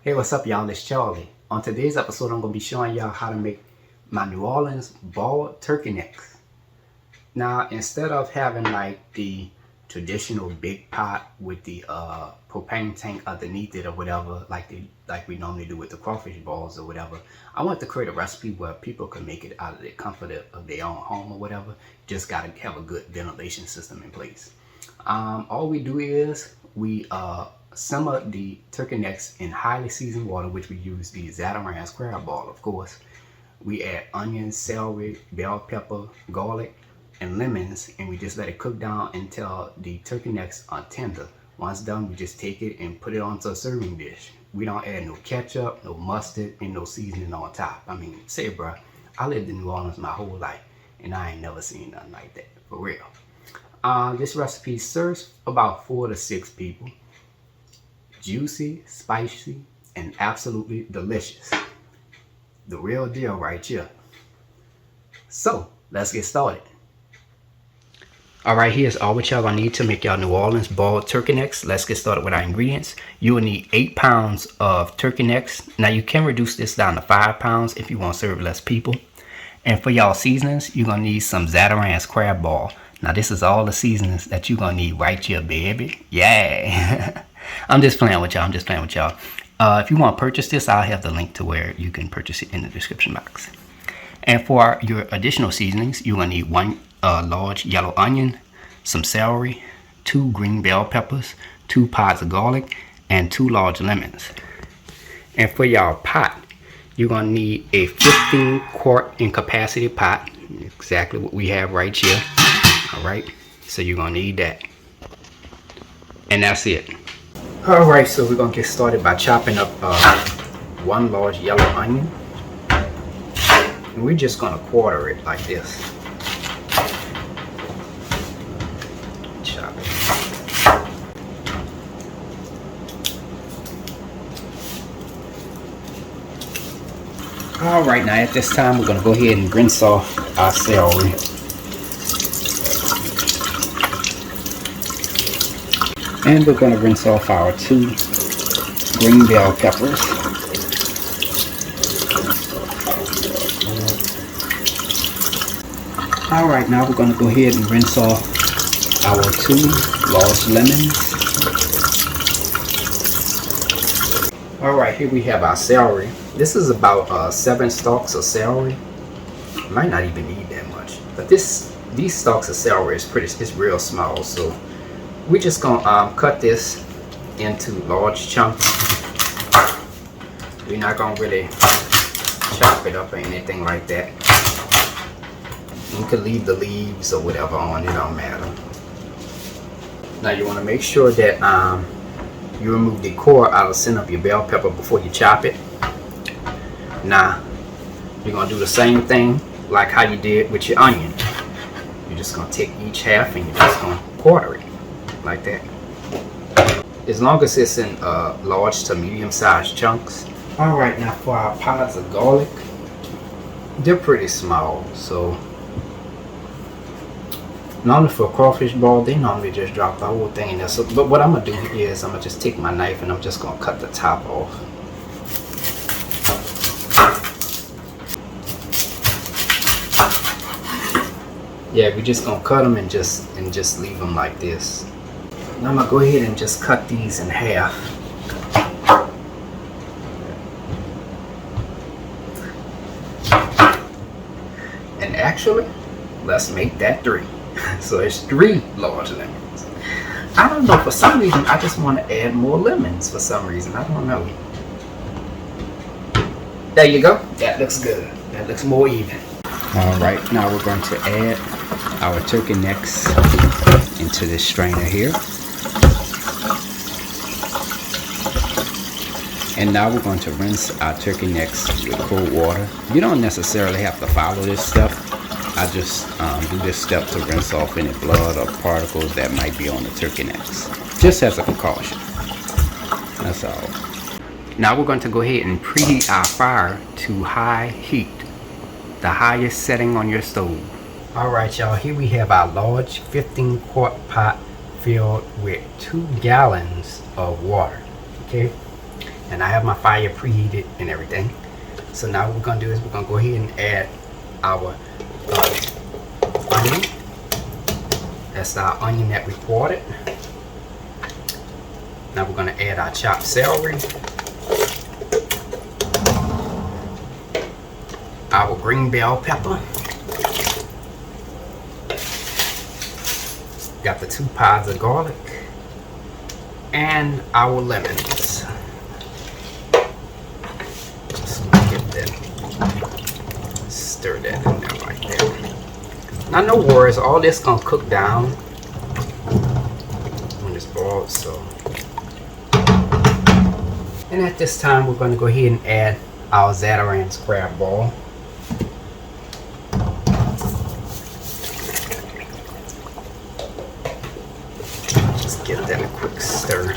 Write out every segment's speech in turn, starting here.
Hey, what's up, y'all? It's Charlie. On today's episode, I'm going to be showing y'all how to make my New Orleans boiled turkey necks. Now, instead of having like the traditional big pot with the propane tank underneath it or whatever, like we normally do with the crawfish balls or whatever, I want to create a recipe where people can make it out of the comfort of their own home or whatever. Just got to have a good ventilation system in place. All we do is we simmer the turkey necks in highly seasoned water, which we use the Zatarain crab ball, of course. We add onions, celery, bell pepper, garlic, and lemons, and we just let it cook down until the turkey necks are tender. Once done, we just take it and put it onto a serving dish. We don't add no ketchup, no mustard, and no seasoning on top. I mean, say, bro, I lived in New Orleans my whole life, and I ain't never seen nothing like that, for real. This recipe serves about 4 to 6 people. Juicy, spicy, and absolutely delicious. The real deal right here. So, let's get started. Alright, here's all what y'all gonna need to make y'all New Orleans boiled turkey necks. Let's get started with our ingredients. You will need 8 pounds of turkey necks. Now you can reduce this down to 5 pounds if you want to serve less people. And for y'all seasonings, you're gonna need some Zatarain's crab ball. Now this is all the seasonings that you're gonna need right here, baby. Yeah. I'm just playing with y'all. If you want to purchase this, I'll have the link to where you can purchase it in the description box. And for your additional seasonings, you're going to need 1 large yellow onion, some celery, 2 green bell peppers, 2 pods of garlic, and 2 large lemons. And for y'all pot, you're going to need a 15 quart in capacity pot, exactly what we have right here. Alright, so you're going to need that. And that's it. Alright, so we're going to get started by chopping up 1 large yellow onion. And we're just going to quarter it like this. Chop it. Alright, now at this time we're going to go ahead and rinse off our celery. And we're going to rinse off our 2 green bell peppers. Alright, now we're going to go ahead and rinse off our 2 large lemons. Alright, here we have our celery. This is about 7 stalks of celery. Might not even need that much. But these stalks of celery it's real small, so we're just gonna cut this into large chunks. We're not gonna really chop it up or anything like that. You could leave the leaves or whatever on, it don't matter. Now you want to make sure that you remove the core out of the center of your bell pepper before you chop it. Now you're gonna do the same thing like how you did with your onion. You're just gonna take each half and you're just gonna quarter it. Like that. As long as it's in large to medium sized chunks. Alright, now for our pods of garlic, they're pretty small, so normally for a crawfish ball they normally just drop the whole thing in there. So, but what I'm gonna do is I'm gonna just take my knife and I'm just gonna cut the top off. Yeah, we're just gonna cut them and just leave them like this. Now I'm going to go ahead and just cut these in half. And actually, let's make that 3. So it's 3 large lemons. I don't know, for some reason, I just want to add more lemons for some reason. I don't know. There you go. That looks good. That looks more even. Alright, now we're going to add our turkey necks into this strainer here. And now we're going to rinse our turkey necks with cold water. You don't necessarily have to follow this step. I just do this step to rinse off any blood or particles that might be on the turkey necks. Just as a precaution. That's all. Now we're going to go ahead and preheat our fire to high heat. The highest setting on your stove. Alright y'all, here we have our large 15 quart pot filled with 2 gallons of water. Okay, And I have my fire preheated and everything. So now what we're gonna do is we're gonna go ahead and add our onion. That's our onion that we quartered. Now we're gonna add our chopped celery, our green bell pepper, got the 2 pods of garlic, and our lemons. Just get that, stir that in there right there. Now no worries, all this gonna cook down when it's boiled. So, and at this time we're gonna go ahead and add our Zatarain crab ball. Just give that a quick stir.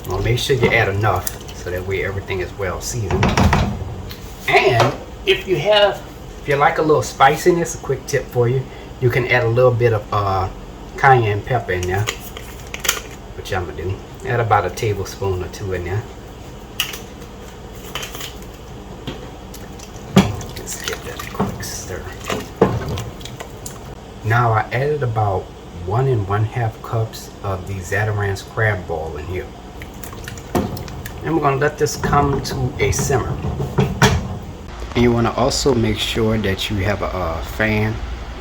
Well, make sure you add enough so that way everything is well seasoned. And if you like a little spiciness, a quick tip for you, you can add a little bit of cayenne pepper in there, which I'm gonna do. Add about a tablespoon or 2 in there. Let's give that a quick stir. Now I added about 1 1/2 cups of the Zatarain crab ball in here. And we're gonna let this come to a simmer. And you want to also make sure that you have a fan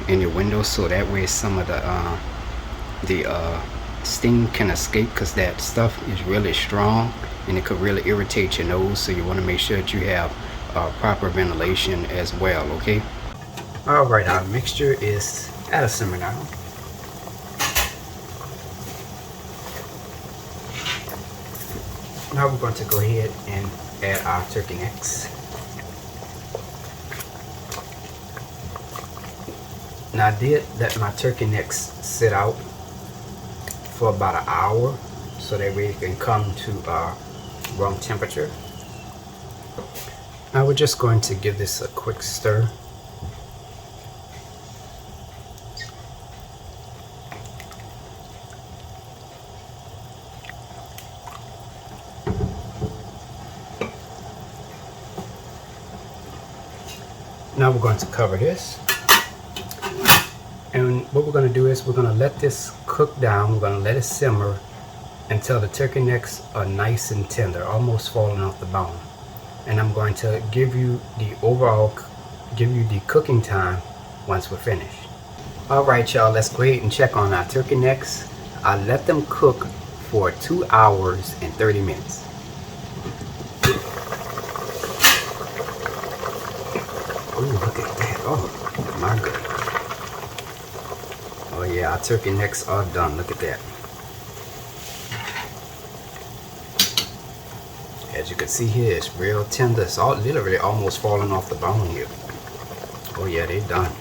in your window, so that way some of the steam can escape, because that stuff is really strong and it could really irritate your nose. So you want to make sure that you have proper ventilation as well. Okay. All right, our mixture is at a simmer now. Now we're going to go ahead and add our turkey necks. Now I did let my turkey necks sit out for about an hour so that way it can come to room temperature. Now we're just going to give this a quick stir. Now we're going to cover this. And what we're going to do is we're going to let this cook down. We're going to let it simmer until the turkey necks are nice and tender, almost falling off the bone. And I'm going to give you the cooking time once we're finished. All right, y'all, let's go ahead and check on our turkey necks. I let them cook for 2 hours and 30 minutes. Oh, look at that. Oh, my goodness. Oh yeah, our turkey necks are done. Look at that. As you can see here, it's real tender. It's all literally almost falling off the bone here. Oh yeah, they're done.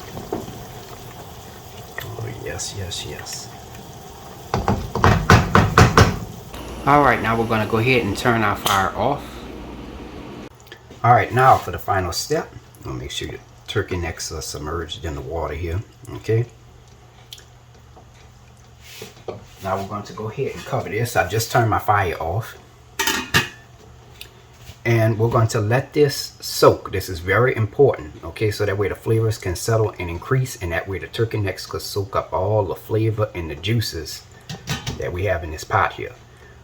Oh yes, yes, yes. Alright, now we're going to go ahead and turn our fire off. Alright, now for the final step. I'll make sure your turkey necks are submerged in the water here. Okay. Now we're going to go ahead and cover this. I just turned my fire off. And we're going to let this soak. This is very important, okay, so that way the flavors can settle and increase, and that way the turkey necks could soak up all the flavor and the juices that we have in this pot here.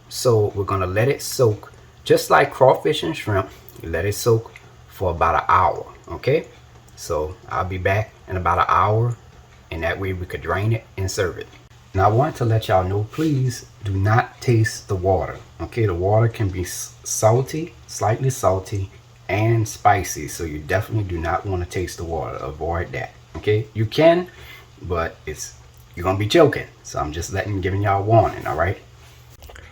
So we're going to let it soak just like crawfish and shrimp. You let it soak for about an hour, okay? So I'll be back in about an hour, and that way we could drain it and serve it. Now I want to let y'all know, please do not taste the water. Okay, the water can be salty, slightly salty, and spicy. So you definitely do not want to taste the water. Avoid that. Okay, you can, but you're gonna be choking. So I'm just giving y'all a warning. All right.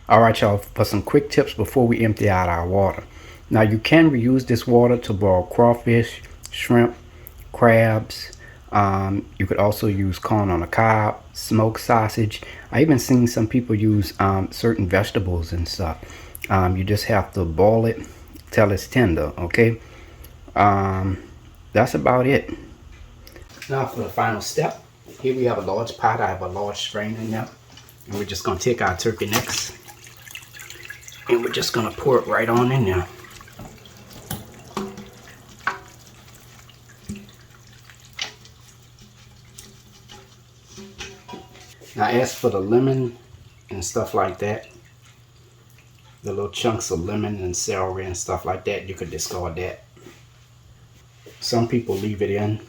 All right, y'all. For some quick tips before we empty out our water. Now you can reuse this water to boil crawfish, shrimp, crabs. You could also use corn on the cob, smoked sausage. I even seen some people use certain vegetables and stuff. You just have to boil it till it's tender, okay? That's about it. Now for the final step, here we have a large pot. I have a large strainer in there. And we're just gonna take our turkey necks and we're just gonna pour it right on in there. Now as for the lemon and stuff like that, the little chunks of lemon and celery and stuff like that, you could discard that. Some people leave it in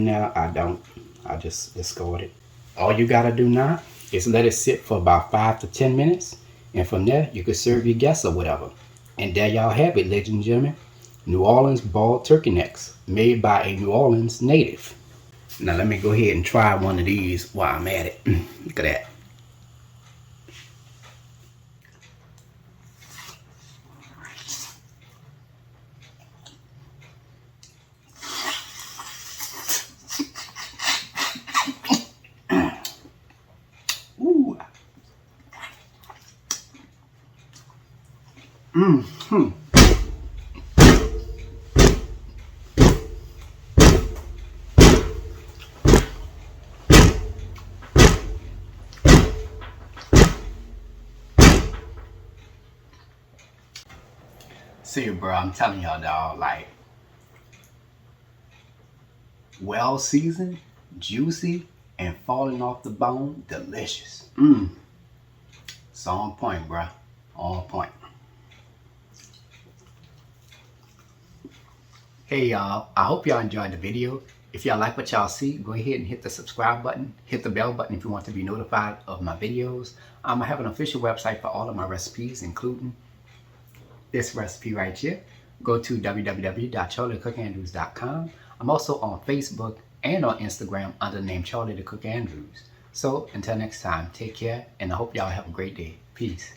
there. I don't. I just discard it. All you gotta do now is let it sit for about 5 to 10 minutes, and from there you can serve your guests or whatever. And there y'all have it, ladies and gentlemen. New Orleans boiled turkey necks, made by a New Orleans native. Now let me go ahead and try one of these while I'm at it. Look at that. Ooh. Mm-hmm. See, bro, I'm telling y'all, dog, like, well seasoned, juicy, and falling off the bone, delicious. It's on point, bro. On point. Hey y'all, I hope y'all enjoyed the video. If y'all like what y'all see, go ahead and hit the subscribe button, hit the bell button if you want to be notified of my videos. I have an official website for all of my recipes, including this recipe right here. Go to www.charliethecookandrews.com. I'm also on Facebook and on Instagram under the name Charlie the Cook Andrews. So until next time, take care, and I hope y'all have a great day. Peace.